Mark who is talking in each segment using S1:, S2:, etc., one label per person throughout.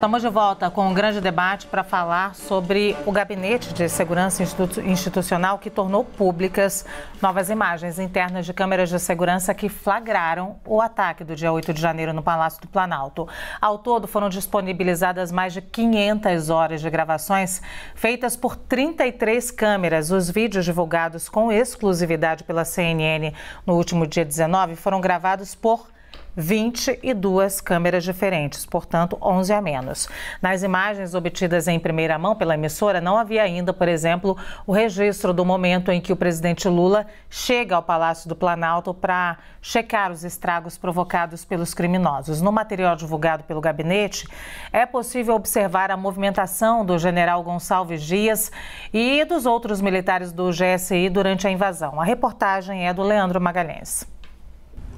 S1: Estamos de volta com um grande debate para falar sobre o Gabinete de Segurança Institucional que tornou públicas novas imagens internas de câmeras de segurança que flagraram o ataque do dia 8 de janeiro no Palácio do Planalto. Ao todo, foram disponibilizadas mais de 500 horas de gravações feitas por 33 câmeras. Os vídeos divulgados com exclusividade pela CNN no último dia 19 foram gravados por 22 câmeras diferentes, portanto, 11 a menos. Nas imagens obtidas em primeira mão pela emissora, não havia ainda, por exemplo, o registro do momento em que o presidente Lula chega ao Palácio do Planalto para checar os estragos provocados pelos criminosos. No material divulgado pelo gabinete, é possível observar a movimentação do general Gonçalves Dias e dos outros militares do GSI durante a invasão. A reportagem é do Leandro Magalhães.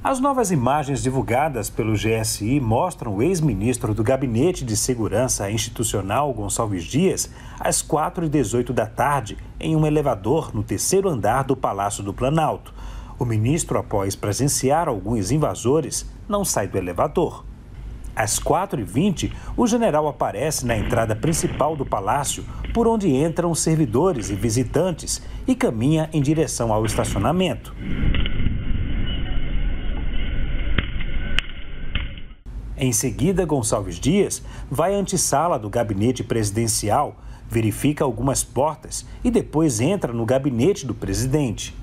S2: As novas imagens divulgadas pelo GSI mostram o ex-ministro do Gabinete de Segurança Institucional, Gonçalves Dias, às 4h18 da tarde, em um elevador no terceiro andar do Palácio do Planalto. O ministro, após presenciar alguns invasores, não sai do elevador. Às 4h20, o general aparece na entrada principal do palácio, por onde entram servidores e visitantes, e caminha em direção ao estacionamento. Em seguida, Gonçalves Dias vai à antessala do gabinete presidencial, verifica algumas portas e depois entra no gabinete do presidente.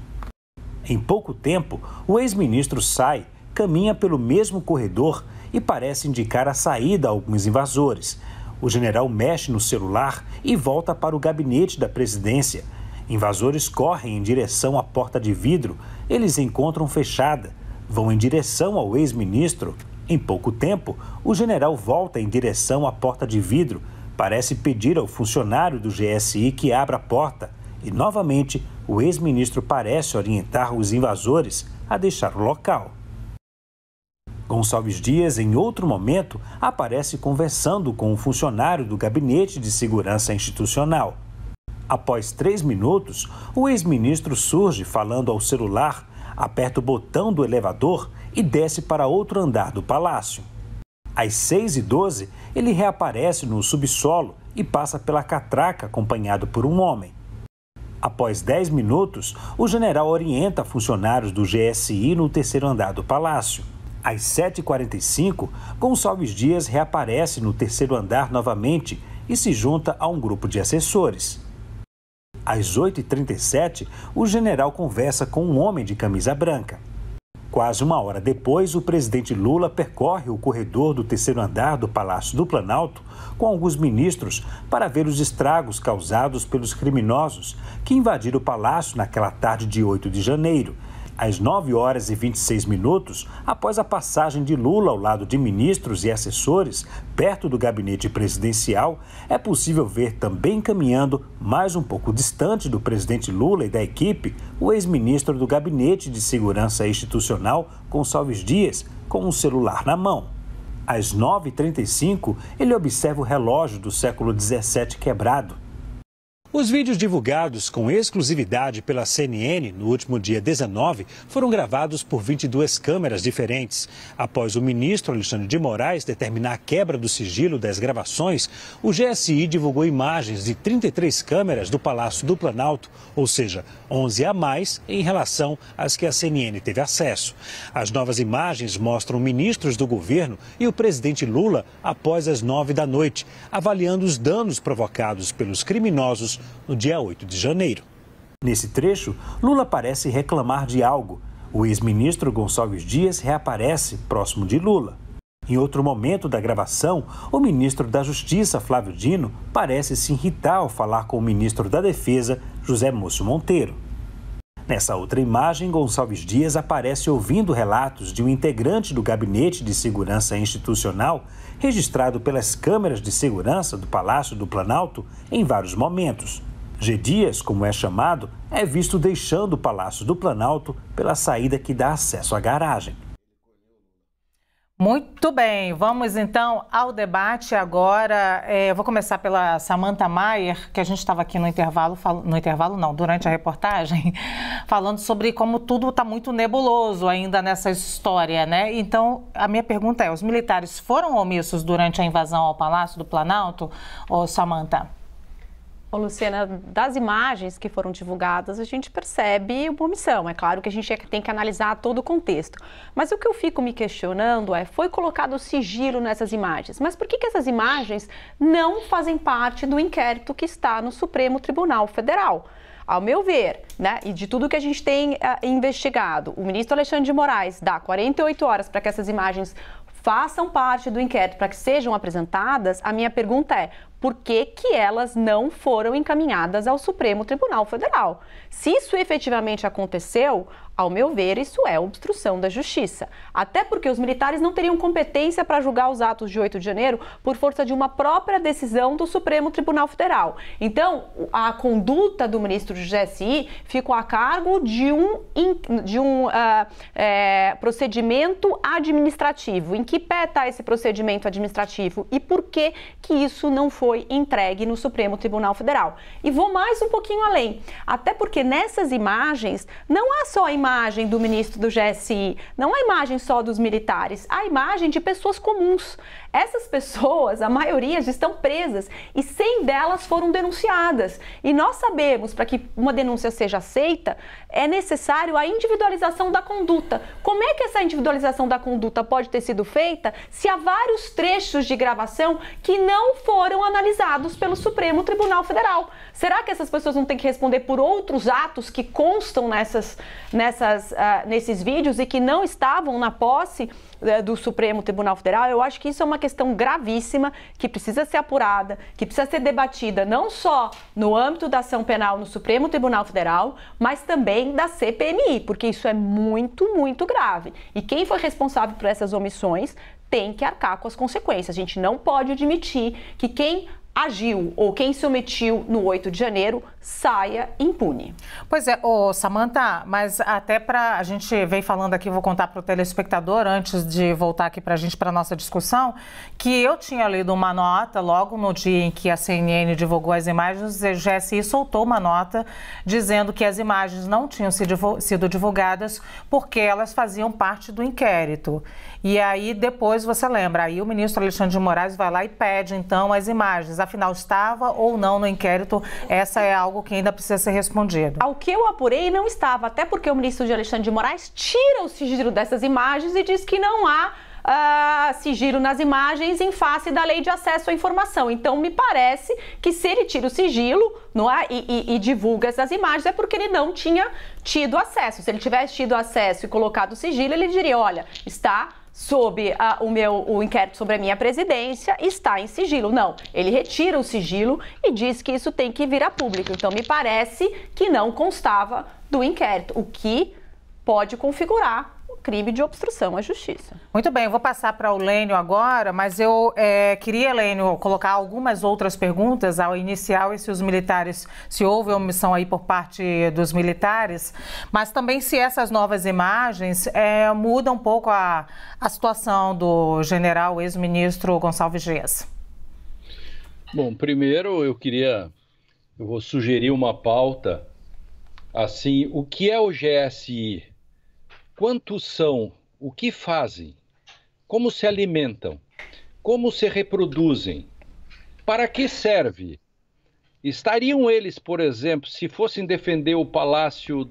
S2: Em pouco tempo, o ex-ministro sai, caminha pelo mesmo corredor e parece indicar a saída a alguns invasores. O general mexe no celular e volta para o gabinete da presidência. Invasores correm em direção à porta de vidro, eles encontram fechada, vão em direção ao ex-ministro. Em pouco tempo, o general volta em direção à porta de vidro, parece pedir ao funcionário do GSI que abra a porta e, novamente, o ex-ministro parece orientar os invasores a deixar o local. Gonçalves Dias, em outro momento, aparece conversando com um funcionário do Gabinete de Segurança Institucional. Após 3 minutos, o ex-ministro surge falando ao celular, aperta o botão do elevador e desce para outro andar do palácio. Às 6h12, ele reaparece no subsolo e passa pela catraca acompanhado por um homem. Após 10 minutos, o general orienta funcionários do GSI no terceiro andar do palácio. Às 7h45, Gonçalves Dias reaparece no terceiro andar novamente e se junta a um grupo de assessores. Às 8h37, o general conversa com um homem de camisa branca. Quase uma hora depois, o presidente Lula percorre o corredor do terceiro andar do Palácio do Planalto com alguns ministros para ver os estragos causados pelos criminosos que invadiram o palácio naquela tarde de 8 de janeiro. Às 9h26, após a passagem de Lula ao lado de ministros e assessores, perto do gabinete presidencial, é possível ver também caminhando, mais um pouco distante do presidente Lula e da equipe, o ex-ministro do Gabinete de Segurança Institucional, Gonçalves Dias, com um celular na mão. Às 9h35, ele observa o relógio do século XVII quebrado. Os vídeos divulgados com exclusividade pela CNN no último dia 19 foram gravados por 22 câmeras diferentes. Após o ministro Alexandre de Moraes determinar a quebra do sigilo das gravações, o GSI divulgou imagens de 33 câmeras do Palácio do Planalto, ou seja, 11 a mais em relação às que a CNN teve acesso. As novas imagens mostram ministros do governo e o presidente Lula após as 9 da noite, avaliando os danos provocados pelos criminosos no dia 8 de janeiro. Nesse trecho, Lula parece reclamar de algo. O ex-ministro Gonçalves Dias reaparece próximo de Lula. Em outro momento da gravação, o ministro da Justiça, Flávio Dino, parece se irritar ao falar com o ministro da Defesa, José Múcio Monteiro. Nessa outra imagem, Gonçalves Dias aparece ouvindo relatos de um integrante do Gabinete de Segurança Institucional registrado pelas câmeras de segurança do Palácio do Planalto em vários momentos. G. Dias, como é chamado, é visto deixando o Palácio do Planalto pela saída que dá acesso à garagem.
S1: Muito bem, vamos então ao debate agora. Eu vou começar pela Samantha Maier, que a gente estava aqui durante a reportagem, falando sobre como tudo está muito nebuloso ainda nessa história, né? Então, a minha pergunta é, os militares foram omissos durante a invasão ao Palácio do Planalto, ou Samantha?
S3: Ô, Luciana, das imagens que foram divulgadas, a gente percebe uma omissão. É claro que a gente tem que analisar todo o contexto. Mas o que eu fico me questionando foi colocado sigilo nessas imagens. Mas por que essas imagens não fazem parte do inquérito que está no Supremo Tribunal Federal? Ao meu ver, né, e de tudo que a gente tem investigado, o ministro Alexandre de Moraes dá 48 horas para que essas imagens façam parte do inquérito, para que sejam apresentadas. A minha pergunta é, por que elas não foram encaminhadas ao Supremo Tribunal Federal? Se isso efetivamente aconteceu, ao meu ver, isso é obstrução da justiça. Até porque os militares não teriam competência para julgar os atos de 8 de janeiro por força de uma própria decisão do Supremo Tribunal Federal. Então, a conduta do ministro do GSI ficou a cargo de um procedimento administrativo. Em que pé está esse procedimento administrativo e por que isso não foi entregue no Supremo Tribunal Federal? E vou mais um pouquinho além, até porque nessas imagens não há só a imagem do ministro do GSI, não há imagem só dos militares, há imagem de pessoas comuns. Essas pessoas, a maioria, já estão presas e 100 delas foram denunciadas. E nós sabemos, para que uma denúncia seja aceita, é necessário a individualização da conduta. Como é que essa individualização da conduta pode ter sido feita se há vários trechos de gravação que não foram analisados pelo Supremo Tribunal Federal? Será que essas pessoas não têm que responder por outros atos que constam nesses vídeos e que não estavam na posse do Supremo Tribunal Federal? Eu acho que isso é uma questão gravíssima, que precisa ser apurada, que precisa ser debatida não só no âmbito da ação penal no Supremo Tribunal Federal, mas também da CPMI, porque isso é muito, muito grave. E quem foi responsável por essas omissões tem que arcar com as consequências. A gente não pode admitir que quem agiu ou quem se omitiu no 8 de janeiro saia impune.
S1: Pois é, Samantha, mas até a gente vem falando aqui, vou contar para o telespectador, antes de voltar aqui para a nossa discussão, que eu tinha lido uma nota logo no dia em que a CNN divulgou as imagens, o GSI soltou uma nota dizendo que as imagens não tinham sido divulgadas porque elas faziam parte do inquérito. E aí depois, você lembra, aí o ministro Alexandre de Moraes vai lá e pede então as imagens. Afinal, estava ou não no inquérito? Essa é algo que ainda precisa ser respondido.
S3: Ao que eu apurei, não estava, até porque o ministro Alexandre de Moraes tira o sigilo dessas imagens e diz que não há sigilo nas imagens em face da lei de acesso à informação. Então, me parece que se ele tira o sigilo e divulga essas imagens é porque ele não tinha tido acesso. Se ele tivesse tido acesso e colocado o sigilo, ele diria, olha, está sob o inquérito sobre a minha presidência, está em sigilo. Não, ele retira o sigilo e diz que isso tem que vir a público. Então, me parece que não constava do inquérito, o que pode configurar o crime de obstrução à justiça.
S1: Muito bem, eu vou passar para o Lênio agora, mas eu queria, Lênio, colocar algumas outras perguntas ao inicial, e se os militares, se houve omissão aí por parte dos militares, mas também se essas novas imagens mudam um pouco a situação do general ex-ministro Gonçalves Dias.
S4: Bom, primeiro eu vou sugerir uma pauta, assim, o que é o GSI? Quantos são? O que fazem? Como se alimentam? Como se reproduzem? Para que serve? Estariam eles, por exemplo, se fossem defender o palácio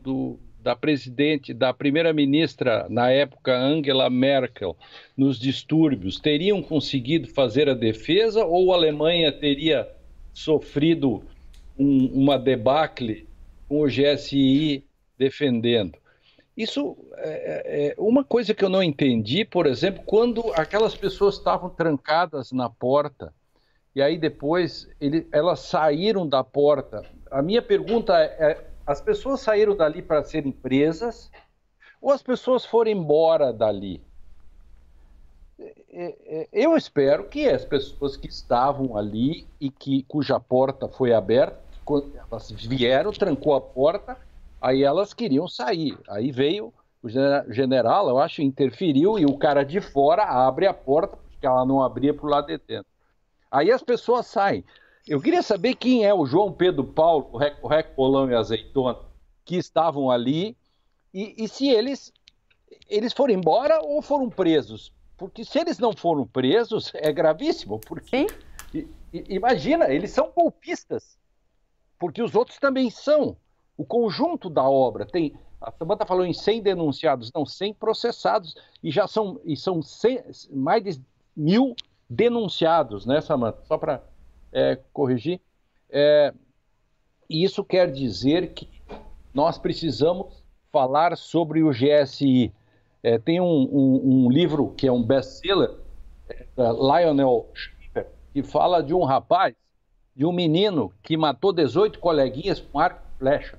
S4: da primeira-ministra, na época, Angela Merkel, nos distúrbios, teriam conseguido fazer a defesa ou a Alemanha teria sofrido uma debacle com o GSI defendendo? Isso é uma coisa que eu não entendi, por exemplo, quando aquelas pessoas estavam trancadas na porta e aí depois elas saíram da porta. A minha pergunta as pessoas saíram dali para serem presas ou as pessoas foram embora dali? Eu espero que as pessoas que estavam ali e cuja porta foi aberta, elas vieram, trancou a porta, aí elas queriam sair. Aí veio o O general, eu acho, interferiu e o cara de fora abre a porta, porque ela não abria para o lado de dentro. Aí as pessoas saem. Eu queria saber quem é o João Pedro Paulo, o Recolão e a Azeitona, que estavam ali, e se eles foram embora ou foram presos. Porque se eles não foram presos, é gravíssimo. Porque, imagina, eles são golpistas, porque os outros também são. O conjunto da obra tem... A Samanta falou em 100 denunciados, não, 100 processados, e são 100, mais de 1.000 denunciados, né, Samanta? Só para corrigir. E isso quer dizer que nós precisamos falar sobre o GSI. Tem um livro que é um best-seller, Lionel Schiffer, que fala de um rapaz, de um menino que matou 18 coleguinhas com arco e flecha.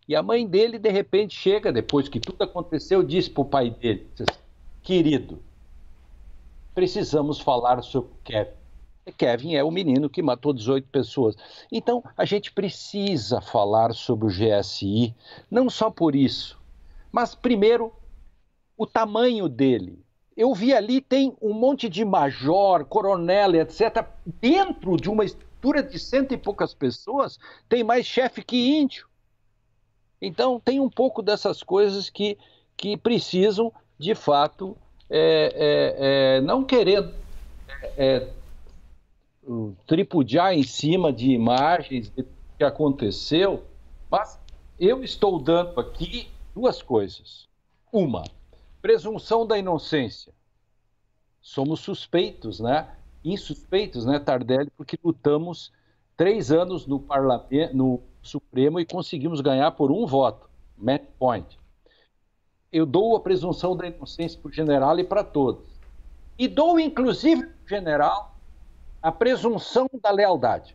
S4: E a mãe dele, de repente, chega, depois que tudo aconteceu, disse para o pai dele, querido, precisamos falar sobre o Kevin. Kevin é o menino que matou 18 pessoas. Então, a gente precisa falar sobre o GSI, não só por isso, mas, primeiro, o tamanho dele. Eu vi ali, tem um monte de major, coronel, etc. Dentro de uma estrutura de 100 e poucas pessoas, tem mais chefe que índio. Então, tem um pouco dessas coisas que precisam, de fato, não querendo tripudiar em cima de imagens do que aconteceu, mas eu estou dando aqui duas coisas. Uma, presunção da inocência. Somos suspeitos, né? Insuspeitos, né, Tardelli? Porque lutamos 3 anos no parlamento, no Supremo, e conseguimos ganhar por 1 voto, match point. Eu dou a presunção da inocência para o general e para todos. E dou, inclusive, para o general a presunção da lealdade.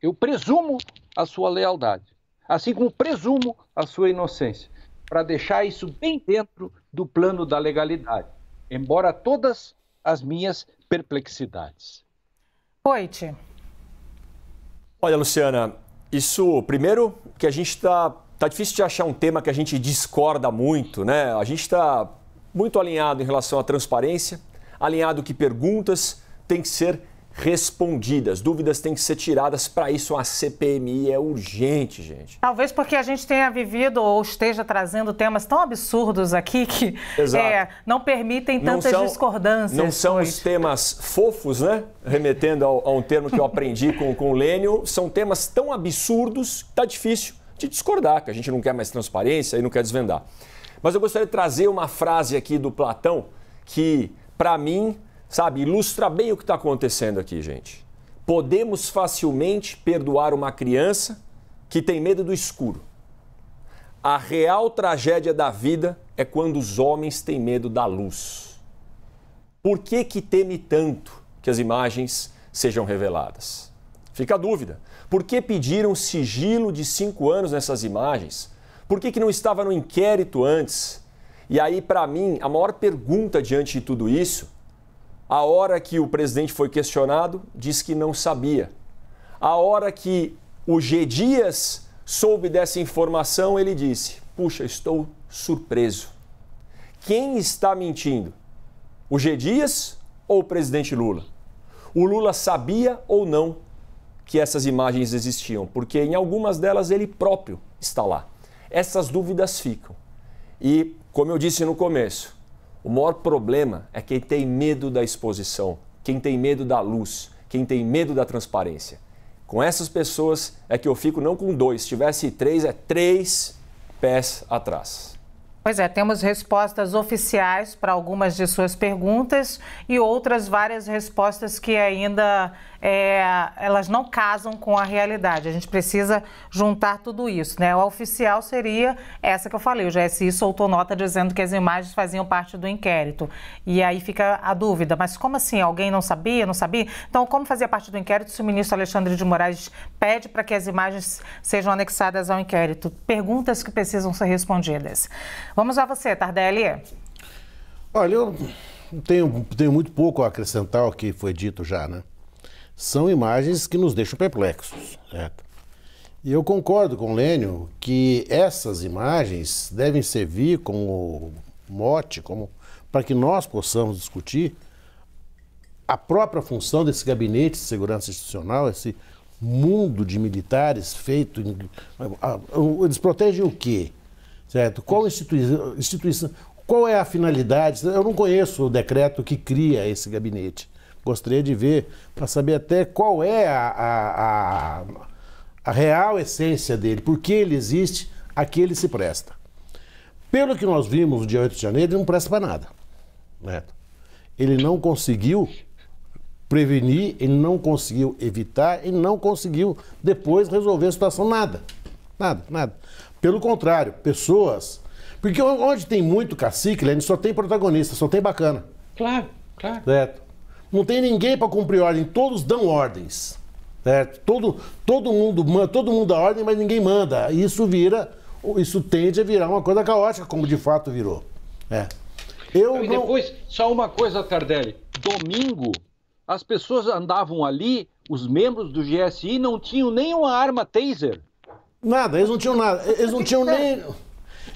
S4: Eu presumo a sua lealdade, assim como presumo a sua inocência, para deixar isso bem dentro do plano da legalidade, embora todas as minhas perplexidades.
S1: Poit.
S5: Olha, Luciana, isso, primeiro, que a gente está difícil de achar um tema que a gente discorda muito, né? A gente está muito alinhado em relação à transparência, alinhado que perguntas têm que ser respondidas, dúvidas têm que ser tiradas. Para isso a CPMI é urgente, gente. Talvez porque a gente tenha vivido ou esteja trazendo temas tão absurdos aqui que não permitem tantas discordâncias. Não são os temas fofos, né? Remetendo a um termo que eu aprendi com o Lênio, são temas tão absurdos que está difícil de discordar, que a gente não quer mais transparência e não quer desvendar. Mas eu gostaria de trazer uma frase aqui do Platão que, para mim, ilustra bem o que está acontecendo aqui, gente. Podemos facilmente perdoar uma criança que tem medo do escuro. A real tragédia da vida é quando os homens têm medo da luz. Por que teme tanto que as imagens sejam reveladas? Fica a dúvida. Por que pediram sigilo de 5 anos nessas imagens? Por que não estava no inquérito antes? E aí, para mim, a maior pergunta diante de tudo isso, a hora que o presidente foi questionado, disse que não sabia. A hora que o G. Dias soube dessa informação, ele disse, puxa, estou surpreso. Quem está mentindo? O G. Dias ou o presidente Lula? O Lula sabia ou não que essas imagens existiam? Porque em algumas delas ele próprio está lá. Essas dúvidas ficam. E, como eu disse no começo, o maior problema é quem tem medo da exposição, quem tem medo da luz, quem tem medo da transparência. Com essas pessoas é que eu fico não com 2, se tivesse 3, é 3 pés atrás. Pois é, temos respostas oficiais para algumas de suas perguntas e outras várias respostas que ainda elas não casam com a realidade. A gente precisa juntar tudo isso, né? A oficial seria essa que eu falei, o GSI soltou nota dizendo que as imagens faziam parte do inquérito. E aí fica a dúvida, mas como assim? Alguém não sabia, não sabia? Então, como fazia parte do inquérito se o ministro Alexandre de Moraes pede para que as imagens sejam anexadas ao inquérito? Perguntas que precisam ser respondidas. Vamos a você, Tardelli.
S6: Olha, eu tenho muito pouco a acrescentar ao que foi dito já, né? São imagens que nos deixam perplexos, certo? E eu concordo com o Lênio que essas imagens devem servir como mote, para que nós possamos discutir a própria função desse gabinete de segurança institucional, esse mundo de militares feito... Eles protegem o quê? Certo? Qual instituição... Qual é a finalidade? Eu não conheço o decreto que cria esse gabinete. Gostaria de ver, para saber até qual é a real essência dele, por que ele existe, a que ele se presta. Pelo que nós vimos no dia 8 de janeiro, ele não presta para nada. Né? Ele não conseguiu prevenir, ele não conseguiu evitar, ele não conseguiu depois resolver a situação, nada. Nada, nada. Pelo contrário, pessoas... Porque onde tem muito cacique, Lênio, só tem protagonista, só tem bacana.
S4: Claro, claro.
S6: Certo? Não tem ninguém para cumprir ordem, todos dão ordens. Certo? Todo mundo dá ordem, mas ninguém manda. E isso tende a virar uma coisa caótica, como de fato virou.
S4: E depois, só uma coisa, Tardelli. Domingo, as pessoas andavam ali, os membros do GSI não tinham nem uma arma taser.
S6: Nada, eles não tinham nada. Eles não tinham nem...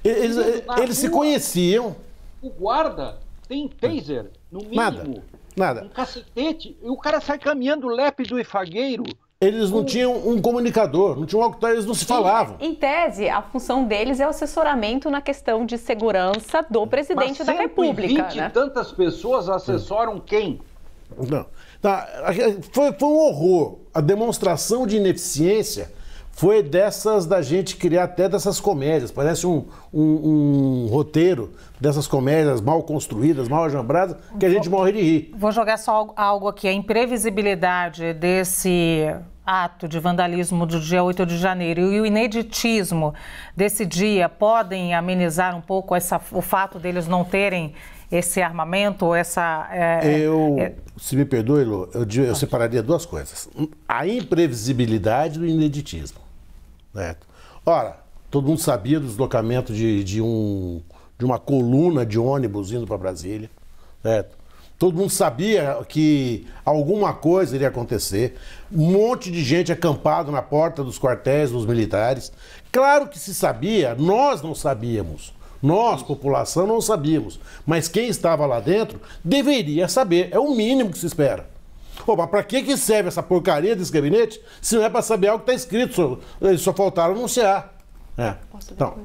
S6: Eles se conheciam.
S4: O guarda tem taser, no mínimo.
S6: Nada.
S4: Um cacetete. E o cara sai caminhando lépido e fagueiro.
S6: Eles não tinham um comunicador, não tinham walkie-talkie, eles não se falavam.
S3: Em tese, a função deles é o assessoramento na questão de segurança do presidente da República.
S4: Mas 120 e tantas pessoas assessoram quem?
S6: Não. Foi um horror. A demonstração de ineficiência foi da gente criar até dessas comédias. Parece um roteiro dessas comédias mal construídas, mal ajambradas, que a gente morre de rir.
S1: Vou jogar só algo aqui. A imprevisibilidade desse ato de vandalismo do dia 8 de janeiro e o ineditismo desse dia podem amenizar um pouco o fato deles não terem esse armamento,
S6: se me perdoe, Lu, eu separaria duas coisas. A imprevisibilidade do ineditismo. Certo? Ora, todo mundo sabia do deslocamento de uma coluna de ônibus indo para Brasília. Certo? Todo mundo sabia que alguma coisa iria acontecer. Um monte de gente acampado na porta dos quartéis dos militares. Claro que se sabia, nós não sabíamos. Nós, população, não sabíamos. Mas quem estava lá dentro deveria saber. É o mínimo que se espera. Mas para que serve essa porcaria desse gabinete se não é para saber algo que está escrito? Eles só faltaram anunciar. Então,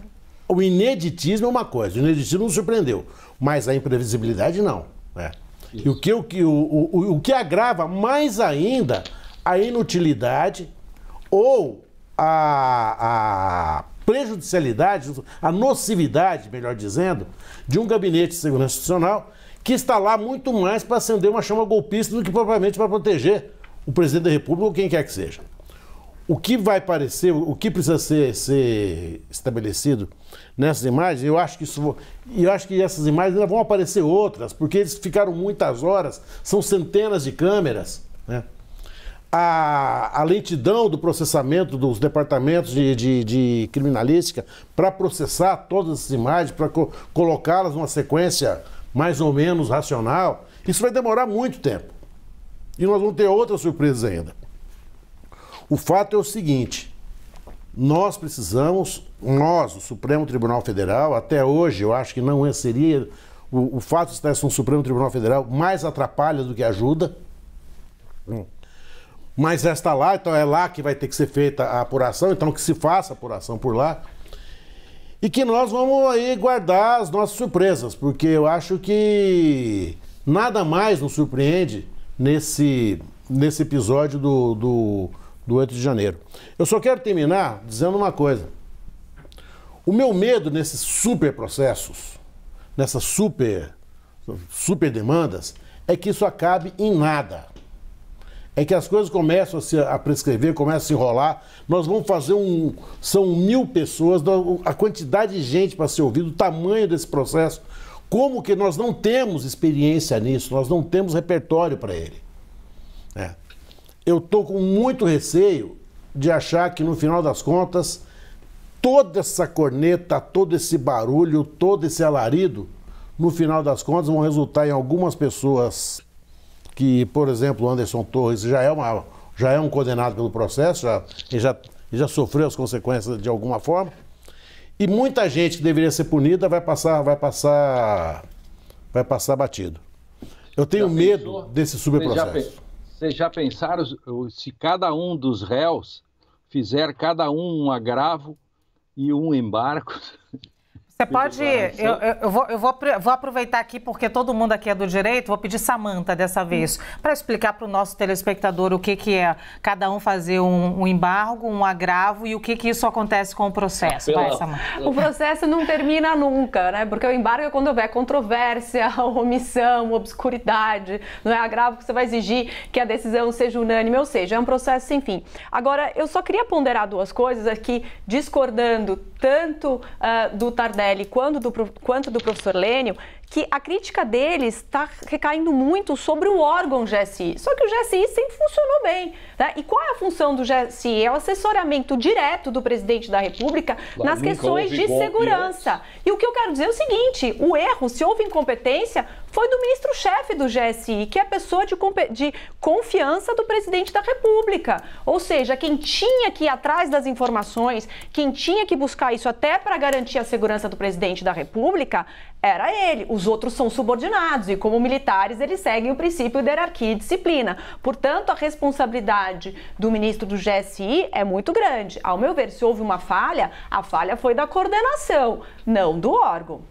S6: o ineditismo é uma coisa. O ineditismo não surpreendeu. Mas a imprevisibilidade não. E o que agrava mais ainda a inutilidade ou a prejudicialidade, a nocividade, melhor dizendo, de um gabinete de segurança institucional que está lá muito mais para acender uma chama golpista do que propriamente para proteger o presidente da República ou quem quer que seja. O que vai parecer, o que precisa ser estabelecido nessas imagens, eu acho que essas imagens ainda vão aparecer outras, porque eles ficaram muitas horas, são centenas de câmeras, né? A lentidão do processamento dos departamentos de criminalística para processar todas essas imagens, para colocá-las numa sequência mais ou menos racional, isso vai demorar muito tempo. E nós vamos ter outras surpresas ainda. O fato é o seguinte, nós, o Supremo Tribunal Federal, até hoje eu acho que não seria, o fato de estar no Supremo Tribunal Federal mais atrapalha do que ajuda. Mas já está lá, então é lá que vai ter que ser feita a apuração, então que se faça a apuração por lá. E que nós vamos aí guardar as nossas surpresas, porque eu acho que nada mais nos surpreende nesse episódio do 8 de janeiro. Eu só quero terminar dizendo uma coisa. O meu medo nesses super processos, nessas super demandas, é que isso acabe em nada. É que as coisas começam a prescrever, começam a se enrolar. Nós vamos fazer são 1000 pessoas, a quantidade de gente para ser ouvido, o tamanho desse processo. Como que nós não temos experiência nisso, nós não temos repertório para ele. Eu estou com muito receio de achar que no final das contas, toda essa corneta, todo esse barulho, todo esse alarido, no final das contas vão resultar em algumas pessoas que, por exemplo, o Anderson Torres já é um condenado pelo processo, ele que já sofreu as consequências de alguma forma. E muita gente que deveria ser punida vai passar batido. Eu tenho medo desse subprocesso.
S4: Vocês já pensaram se cada um dos réus fizer cada um agravo e um embargo?
S1: Você pode... Eu vou aproveitar aqui, porque todo mundo aqui é do direito, vou pedir Samanta dessa vez, para explicar para o nosso telespectador o que é cada um fazer um embargo, um agravo e o que isso acontece com o processo. Vai, Samanta.
S3: O processo não termina nunca, né? Porque o embargo é quando houver controvérsia, omissão, obscuridade, não é agravo que você vai exigir que a decisão seja unânime, ou seja, é um processo sem fim. Agora, eu só queria ponderar duas coisas aqui, discordando tanto do Tardelli quanto do professor Lênio, que a crítica deles está recaindo muito sobre o órgão GSI. Só que o GSI sempre funcionou bem, né? E qual é a função do GSI? É o assessoramento direto do presidente da República nas questões de segurança. E o que eu quero dizer é o seguinte, o erro, se houve incompetência, foi do ministro-chefe do GSI, que é a pessoa de confiança do presidente da República. Ou seja, quem tinha que ir atrás das informações, quem tinha que buscar isso até para garantir a segurança do presidente da República, era ele. Os outros são subordinados e, como militares, eles seguem o princípio de hierarquia e disciplina. Portanto, a responsabilidade do ministro do GSI é muito grande. Ao meu ver, se houve uma falha, a falha foi da coordenação, não do órgão.